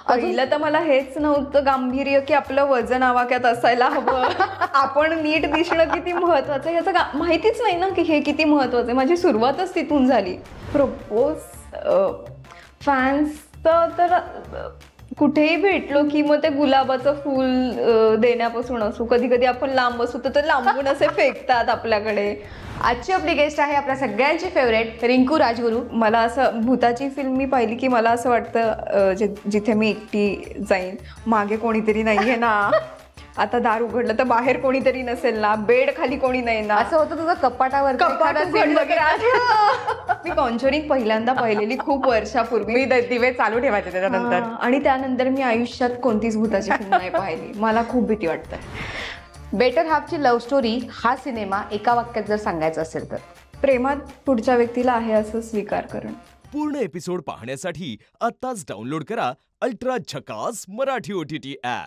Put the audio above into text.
पहिलं तर मला हेच नव्हतं गांभीर्य की आपलं वजन आवाक्यात असायला हवं. आपण नीट दिसणं किती महत्वाचं आहे ह्याचं माहितीच नाही ना की हे किती महत्वाचं आहे. माझी सुरुवातच तिथून झाली. प्रपोज फॅन्स तर कुठेही भेटलो की मग ते गुलाबाचं फूल देण्यापासून असो, कधी कधी आपण लांब असू तर ते लांबून असे फेकतात आपल्याकडे. आजची आपली गेस्ट आहे आपल्या सगळ्यांची फेवरेट रिंकू राजगुरू. मला असं भूताची फिल्म मी पाहिली की मला असं वाटतं जिथे मी एकटी जाईन मागे कोणीतरी नाहीये ना, आता दार उघडलं तर बाहेर कोणीतरी नसेल ना, बेड खाली कोणी नाही ना, असं होतं तुझं कपाटावर कपाट उघडलं की मी कॉन्चरिंग पहिल्यांदा पाहिलेली खूप वर्षापूर्वी. मी दिवे चालू ठेवायचे त्याच्यानंतर. आणि त्यानंतर मी आयुष्यात कोणतीच भूताची फिल्म नाही पाहिली. मला खूप भीती वाटते. बेटर हाफची लव्ह स्टोरी हा सिनेमा एका वाक्यात जर सांगायचं असेल तर प्रेमात पुढच्या व्यक्तीला आहे असं स्वीकार करणं. पूर्ण एपिसोड पाहण्यासाठी आत्ताच डाउनलोड करा अल्ट्रा झकास मराठी OTT ॲप.